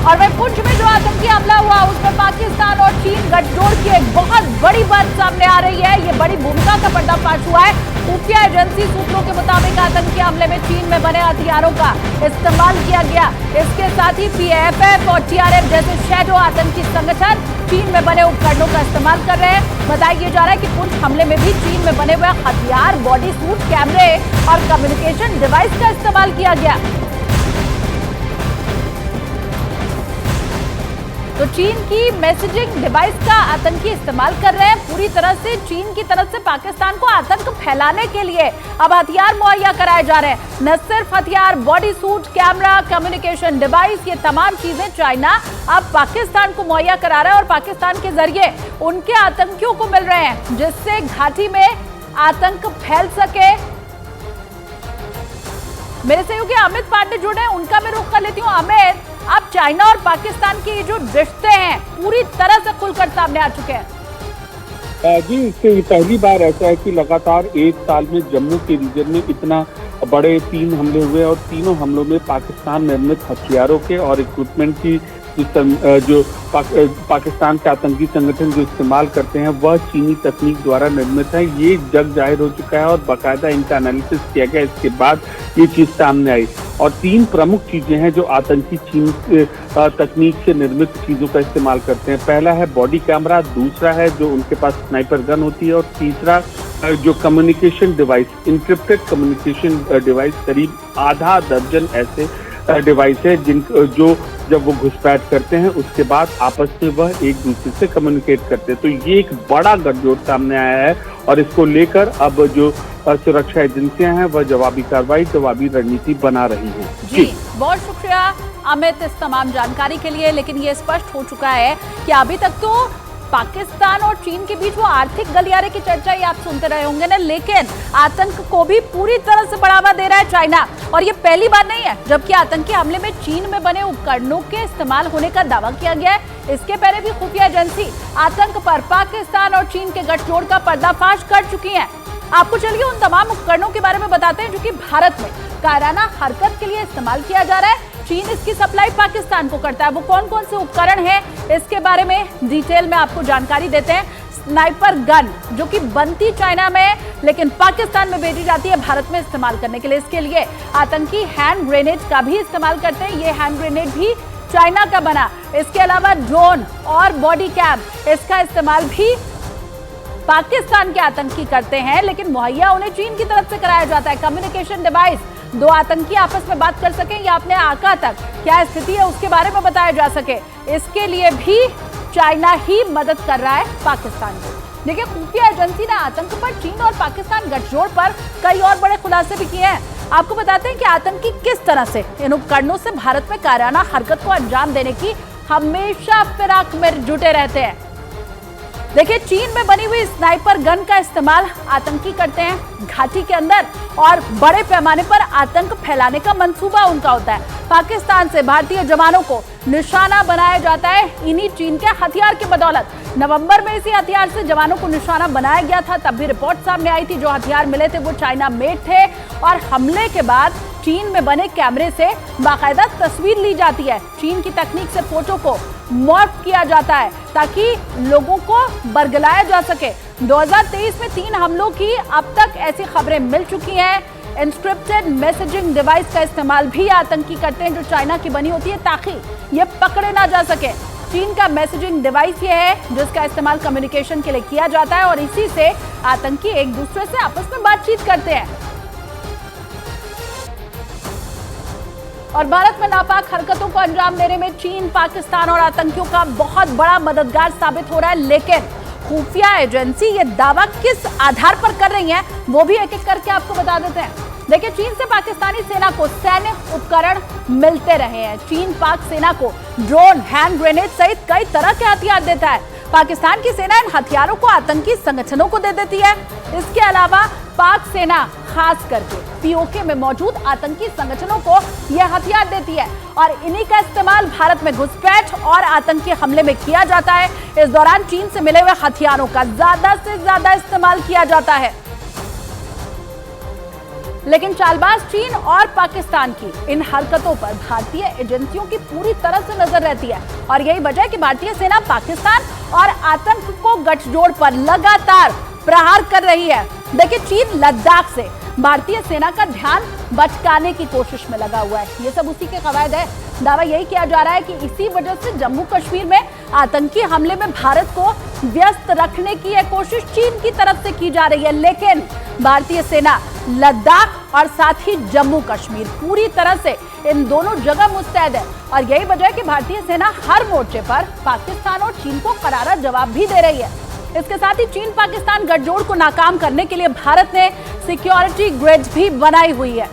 और वही पुंछ में जो आतंकी हमला हुआ उसमें पाकिस्तान और चीन गठजोड़ की एक बहुत बड़ी बात सामने आ रही है। ये बड़ी भूमिका का पर्दाफाश हुआ है। खुफिया एजेंसी सूत्रों के मुताबिक आतंकी हमले में चीन में बने हथियारों का इस्तेमाल किया गया। इसके साथ ही PFF और TRF जैसे शैडो आतंकी संगठन चीन में बने उपकरणों का इस्तेमाल कर रहे हैं। बताया जा रहा है कि पुंछ हमले में भी चीन में बने हुए हथियार, बॉडी सूट, कैमरे और कम्युनिकेशन डिवाइस का इस्तेमाल किया गया। तो चीन की मैसेजिंग डिवाइस का आतंकी इस्तेमाल कर रहे हैं। पूरी तरह से चीन की तरफ से पाकिस्तान को आतंक फैलाने के लिए अब हथियार मुहैया कराए जा रहे हैं। न सिर्फ हथियार, body suit, camera, communication device, ये तमाम चीजें चाइना अब पाकिस्तान को मुहैया करा रहा है और पाकिस्तान के जरिए उनके आतंकियों को मिल रहे हैं, जिससे घाटी में आतंक फैल सके। मेरे सहयोगी अमित पांडे जुड़े हैं, उनका मैं रुख कर लेती हूँ। अमित, अब चाइना और पाकिस्तान के जो रिश्ते हैं पूरी तरह से खुलकर सामने आ चुके हैं। जी, इससे पहली बार ऐसा है कि लगातार एक साल में जम्मू के रीजन में इतना बड़े 3 हमले हुए और तीनों हमलों में पाकिस्तान निर्मित हथियारों के और इक्विपमेंट की जो पाकिस्तान के आतंकी संगठन जो इस्तेमाल करते हैं वह चीनी तकनीक द्वारा निर्मित है। ये जग जाहिर हो चुका है और बाकायदा इनका एनालिसिस किया गया। इसके बाद ये चीज सामने आई और 3 प्रमुख चीजें हैं जो आतंकी चीन तकनीक से निर्मित चीजों का इस्तेमाल करते हैं। पहला है बॉडी कैमरा, दूसरा है जो उनके पास स्नाइपर गन होती है और तीसरा जो communication device, encrypted communication device. करीब आधा दर्जन ऐसे डिवाइस है जो जब वो घुसपैठ करते हैं उसके बाद आपस में वह एक दूसरे से कम्युनिकेट करते हैं। तो ये एक बड़ा गठजोड़ सामने आया है और इसको लेकर अब जो सुरक्षा एजेंसियां हैं वह जवाबी कार्रवाई, जवाबी रणनीति बना रही हैं। जी, बहुत शुक्रिया अमित इस तमाम जानकारी के लिए। लेकिन ये स्पष्ट हो चुका है कि अभी तक तो पाकिस्तान और चीन के बीच वो आर्थिक गलियारे की चर्चा ही आप सुनते रहे होंगे ना, लेकिन आतंक को भी पूरी तरह से बढ़ावा दे रहा है चाइना। और ये पहली बार नहीं है जबकि आतंकी हमले में चीन में बने उपकरणों के इस्तेमाल होने का दावा किया गया है। इसके पहले भी खुफिया एजेंसी आतंक पर पाकिस्तान और चीन के गठजोड़ का पर्दाफाश कर चुकी है। आपको चलिए उन तमाम उपकरणों के बारे में बताते हैं जो कि भारत में कायराना हरकत के लिए इस्तेमाल किया जा रहा है। चीन इसकी सप्लाई पाकिस्तान को करता है। वो कौन कौन से उपकरण हैं इसके बारे में डिटेल में आपको जानकारी देते हैं। स्नाइपर गन जो कि बनती चाइना में लेकिन पाकिस्तान में भेजी जाती है भारत में इस्तेमाल करने के लिए। इसके लिए आतंकी हैंड ग्रेनेड का भी इस्तेमाल करते हैं। ये हैंड ग्रेनेड भी चाइना का बना। इसके अलावा ड्रोन और बॉडी कैम, इसका इस्तेमाल भी पाकिस्तान के आतंकी करते हैं, लेकिन मुहैया उन्हें चीन की तरफ से कराया जाता है। कम्युनिकेशन डिवाइस, 2 आतंकी आपस में बात कर सकें या अपने आका तक क्या स्थिति है उसके बारे में बताया जा सके, इसके लिए भी चाइना ही मदद कर रहा है पाकिस्तान को। देखिए, खुफिया एजेंसी ने आतंक पर चीन और पाकिस्तान गठजोड़ पर कई और बड़े खुलासे भी किए हैं। आपको बताते हैं कि आतंकी किस तरह से इन उपकरणों से भारत में कायराना हरकत को अंजाम देने की हमेशा फिराक में जुटे रहते हैं। देखिए, चीन में बनी हुई स्नाइपर गन का इस्तेमाल आतंकी करते हैं घाटी के अंदर और बड़े पैमाने पर आतंक फैलाने का मंसूबा उनका होता है। पाकिस्तान से भारतीय जवानों को निशाना बनाया जाता है इन्हीं चीन के हथियार की बदौलत। नवंबर में इसी हथियार से जवानों को निशाना बनाया गया था। तब भी रिपोर्ट सामने आई थी जो हथियार मिले थे वो चाइना मेड थे और हमले के बाद चीन में बने कैमरे से बाकायदा तस्वीर ली जाती है। चीन की तकनीक से फोटो को मॉर्फ किया जाता है ताकि लोगों को बरगलाया जा सके। 2023 में 3 हमलों की अब तक ऐसी खबरें मिल चुकी हैं। इंस्क्रिप्टेड मैसेजिंग डिवाइस का इस्तेमाल भी आतंकी करते हैं जो चाइना की बनी होती है ताकि ये पकड़े ना जा सके। चीन का मैसेजिंग डिवाइस ये है जिसका इस्तेमाल कम्युनिकेशन के लिए किया जाता है और इसी से आतंकी एक दूसरे से आपस में बातचीत करते हैं। और भारत में नापाक हरकतों को अंजाम देने में चीन, पाकिस्तान और आतंकियों का बहुत बड़ा मददगार साबित हो रहा है। लेकिन खुफिया एजेंसी ये दावा किस आधार पर कर रही है वो भी एक एक करके आपको बता देते हैं। देखिए, चीन से पाकिस्तानी सेना को सैन्य उपकरण मिलते रहे हैं। चीन पाक सेना को ड्रोन, हैंड ग्रेनेड सहित कई तरह के हथियार देता है। पाकिस्तान की सेना इन हथियारों को आतंकी संगठनों को दे देती है। इसके अलावा पाक सेना खास करके पीओके में मौजूद आतंकी संगठनों को यह हथियार देती है और इन्हीं का इस्तेमाल भारत में घुसपैठ और आतंकी हमले में किया जाता है। इस दौरान चीन से मिले हुए हथियारों का ज्यादा से ज्यादा इस्तेमाल किया जाता है। लेकिन चालबाज चीन और पाकिस्तान की इन हरकतों पर भारतीय एजेंसियों की पूरी तरह से नजर रहती है और यही वजह है कि भारतीय सेना पाकिस्तान और आतंक को गठजोड़ पर लगातार प्रहार कर रही है। देखिए, चीन लद्दाख से भारतीय सेना का ध्यान भटकाने की कोशिश में लगा हुआ है। ये सब उसी के कवायद है। दावा यही किया जा रहा है कि इसी वजह से जम्मू कश्मीर में आतंकी हमले में भारत को व्यस्त रखने की यह कोशिश चीन की तरफ से की जा रही है। लेकिन भारतीय सेना लद्दाख और साथ ही जम्मू कश्मीर पूरी तरह से इन दोनों जगह मुस्तैद है और यही वजह है कि भारतीय सेना हर मोर्चे पर पाकिस्तान और चीन को करारा जवाब भी दे रही है। इसके साथ ही चीन पाकिस्तान गठजोड़ को नाकाम करने के लिए भारत ने सिक्योरिटी ग्रिड्स भी बनाई हुई है।